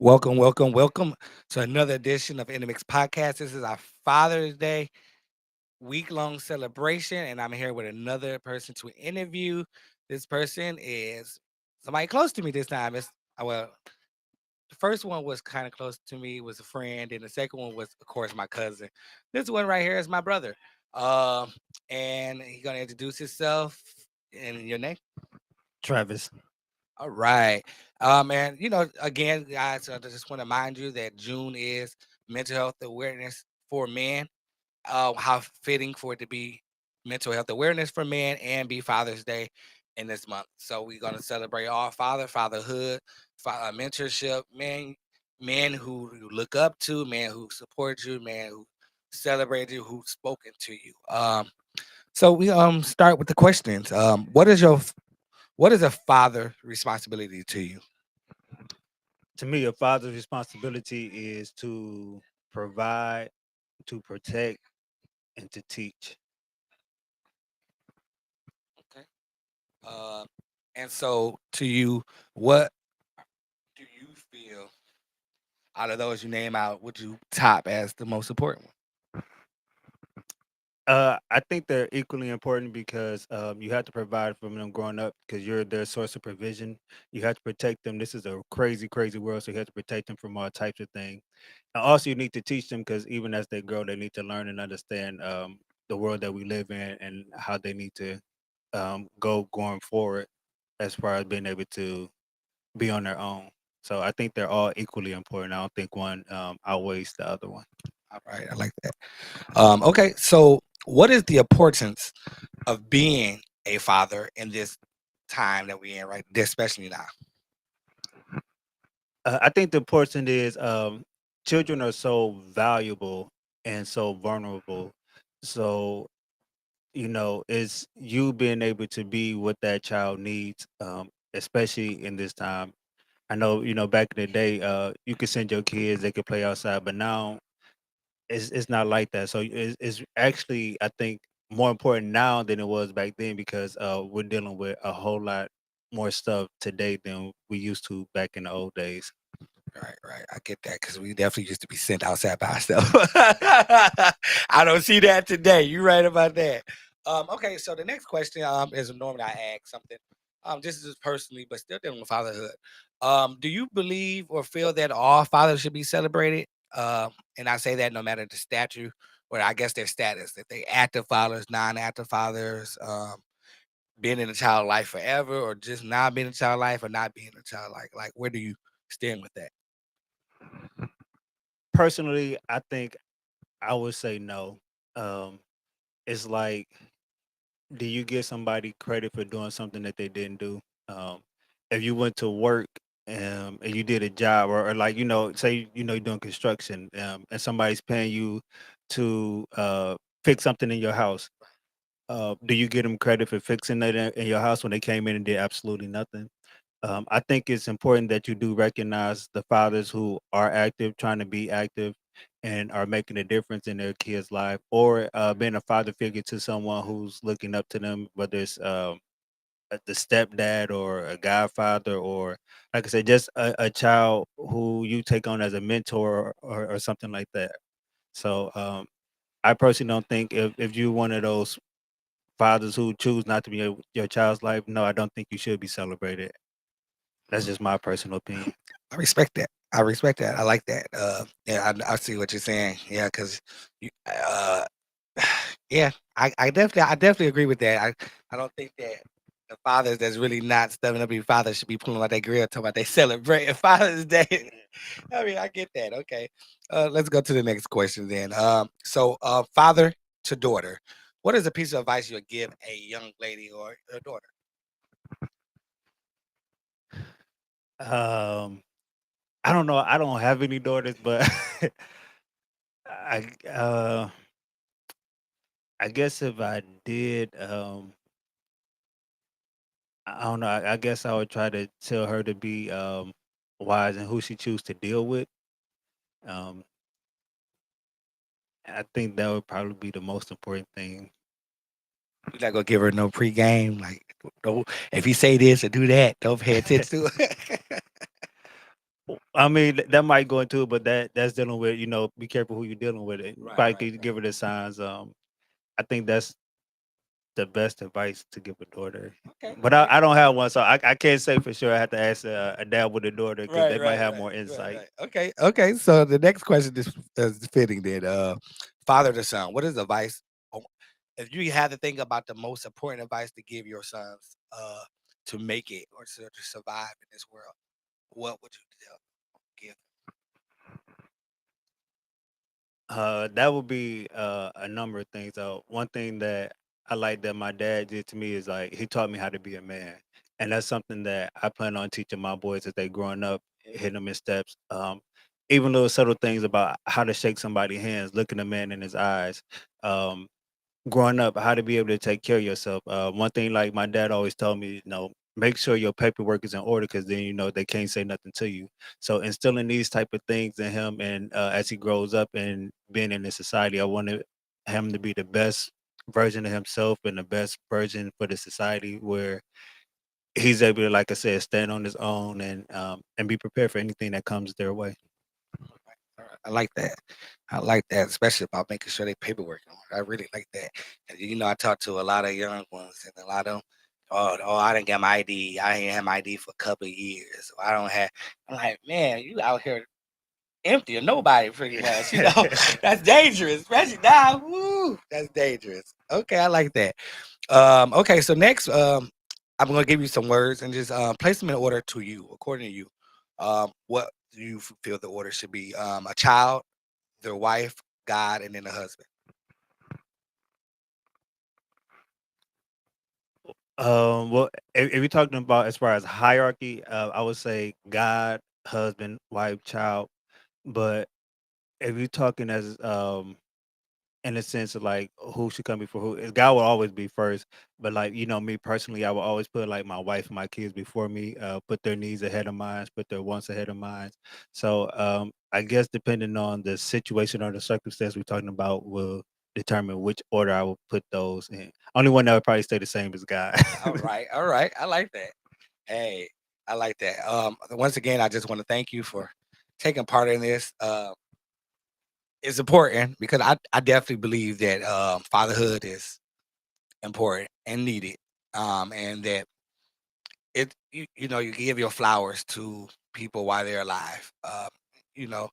Welcome, welcome, welcome to another edition of NMX Podcast. This is our Father's Day week-long celebration, and I'm here with another person to interview. This person is somebody close to me this time. Well, the first one was kind of close to me, was a friend, and the second one was, of course, my cousin. This one right here is my brother. Um, and he's gonna introduce himself and your name. Travis. All right. And again, guys, I just want to remind you that June is mental health awareness for men. How fitting for it to be mental health awareness for men and be Father's Day in this month. So we're gonna celebrate all fatherhood, mentorship, men who you look up to, men who support you, men who celebrate you, who've spoken to you. So we start with the questions. What is a father responsibility to you? To me, a father's responsibility is to provide, to protect, and to teach. Okay. Uh, and so to you, what do you feel out of those you name out, would you top as the most important one? I think they're equally important because you have to provide for them growing up because you're their source of provision. You have to protect them. This is a crazy, crazy world, so you have to protect them from all types of things. And also, you need to teach them because even as they grow, they need to learn and understand the world that we live in and how they need to go going forward as far as being able to be on their own. So I think they're all equally important. I don't think one outweighs the other one. All right, I like that. Okay, so what is the importance of being a father in this time that we're in, right? Especially now. I think the important is children are so valuable and so vulnerable. So it's you being able to be what that child needs, especially in this time. I know, back in the day, you could send your kids, they could play outside, but now it's not like that. So it's actually, I think, more important now than it was back then because we're dealing with a whole lot more stuff today than we used to back in the old days. Right, right. I get that because we definitely used to be sent outside by ourselves. I don't see that today. You're right about that. Okay, so the next question is normally I ask something. This is personally, but still dealing with fatherhood. Do you believe or feel that all fathers should be celebrated? And I say that no matter the statute or I guess their status, if they active fathers, non-active fathers, being in a child life forever, or just not being in a child life, or not being in a child life. Like, where do you stand with that? Personally, I think I would say no. Um, it's like, do you give somebody credit for doing something that they didn't do? Um, if you went to work and you did a job, or like say you're doing construction, and somebody's paying you to fix something in your house, do you give them credit for fixing it in your house when they came in and did absolutely nothing? I think it's important that you do recognize the fathers who are active, trying to be active, and are making a difference in their kids' life, or being a father figure to someone who's looking up to them, whether it's the stepdad or a godfather, or like I said, just a child who you take on as a mentor or something like that. So I personally don't think if you're one of those fathers who choose not to be your child's life, no, I don't think you should be celebrated. That's just my personal opinion. I respect that. I respect that. I like that. Yeah, I see what you're saying. Yeah, because you, yeah, I definitely agree with that. I don't think that the fathers that's really not stepping up to be fathers should be pulling out their grill talking about they celebrating Father's Day. I mean, I get that. Okay, let's go to the next question then. Father to daughter, what is a piece of advice you would give a young lady or a daughter? Um, I don't know. I don't have any daughters, but I I guess if I did, I don't know. I guess I would try to tell her to be wise in who she choose to deal with. Um, I think that would probably be the most important thing. You're not gonna give her no pregame, like don't if you say this or do that, don't pay attention to it. I mean, that might go into it, but that's dealing with, be careful who you're dealing with. It Right, probably right, could right. give her the signs. I think that's the best advice to give a daughter. Okay, But I, okay. I don't have one, so I can't say for sure. I have to ask a dad with a daughter because Right, they might right, have right, more right, insight. right. Okay, okay. So the next question is fitting then. Father to son, what is advice? oh, If you had to think about the most important advice to give your sons to make it or to survive in this world, what would you give? That would be a number of things. One thing that I like that my dad did to me is like he taught me how to be a man, and that's something that I plan on teaching my boys as they growing up, hitting them in steps. Even little subtle things about how to shake somebody's hands, looking a man in his eyes. Um, Growing up, how to be able to take care of yourself. One thing, like my dad always told me, make sure your paperwork is in order because then they can't say nothing to you. So instilling these type of things in him, and as he grows up and being in the society, I wanted him to be the best version of himself and the best version for the society where he's able to, like I said, stand on his own and be prepared for anything that comes their way. Alright, I like that. I like that, especially about making sure they paperwork in order. I really like that. And I talk to a lot of young ones, and a lot of them, I didn't get my ID. I ain't had my ID for a couple of years. So I don't have. I'm like, man, you out here empty or nobody pretty much. That's dangerous, especially now. Woo, that's dangerous. Okay, I like that. Okay, so next, I'm gonna give you some words and just place them in order to you, according to you. What do you feel the order should be? A child, their wife, God, and then a husband. Well, if you're talking about as far as hierarchy, I would say God, husband, wife, child. But if you're talking as in the sense of like who should come before who, God will always be first. But like me personally, I will always put like my wife and my kids before me. Put their needs ahead of mine, put their wants ahead of mine. So I guess depending on the situation or the circumstance we're talking about will determine which order I will put those in. Only one that would probably stay the same as God. All right, all right. I like that. Hey, I like that. Once again, I just want to thank you for taking part in this. It's important because I definitely believe that fatherhood is important and needed, and that you give your flowers to people while they're alive. You know,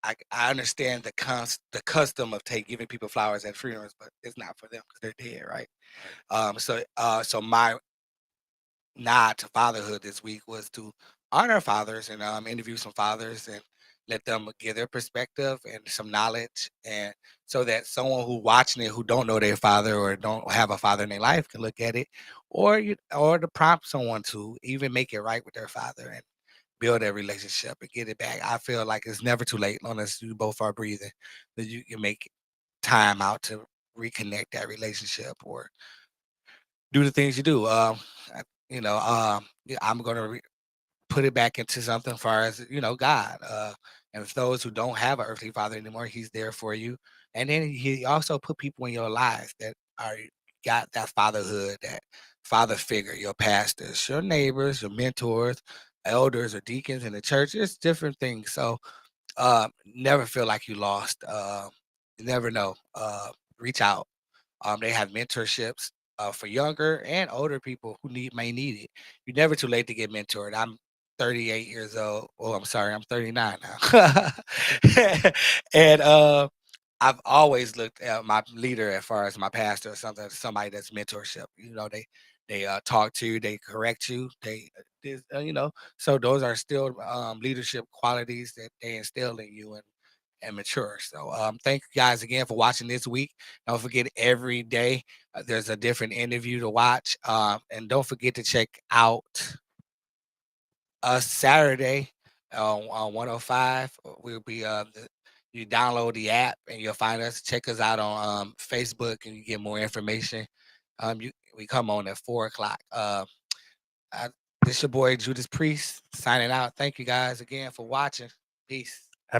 I understand the custom of giving people flowers at funerals, but it's not for them because they're dead, right? So my nod to fatherhood this week was to honor fathers and interview some fathers and let them give their perspective and some knowledge, and so that someone who watching it who don't know their father or don't have a father in their life can look at it, or to prompt someone to even make it right with their father and build that relationship and get it back. I feel like it's never too late unless you both are breathing, that you can make time out to reconnect that relationship or do the things you do. Yeah, I'm gonna put it back into something far as God. And for those who don't have an earthly father anymore, He's there for you. And then He also put people in your life that are got that fatherhood, that father figure, your pastors, your neighbors, your mentors, elders, or deacons in the church. It's different things. So never feel like you lost. You never know. Reach out. They have mentorships for younger and older people who may need it. You're never too late to get mentored. I'm 38 years old. Oh, I'm sorry, I'm 39 now. And I've always looked at my leader as far as my pastor or somebody that's mentorship. They talk to you, they correct you, so those are still leadership qualities that they instill in you and mature. So thank you guys again for watching this week. Don't forget every day there's a different interview to watch. And don't forget to check out us Saturday on 105. We'll be you download the app and you'll find us. Check us out on Facebook and you get more information. We come on at 4 o'clock. I, this your boy Judas Priest signing out. Thank you guys again for watching. Peace.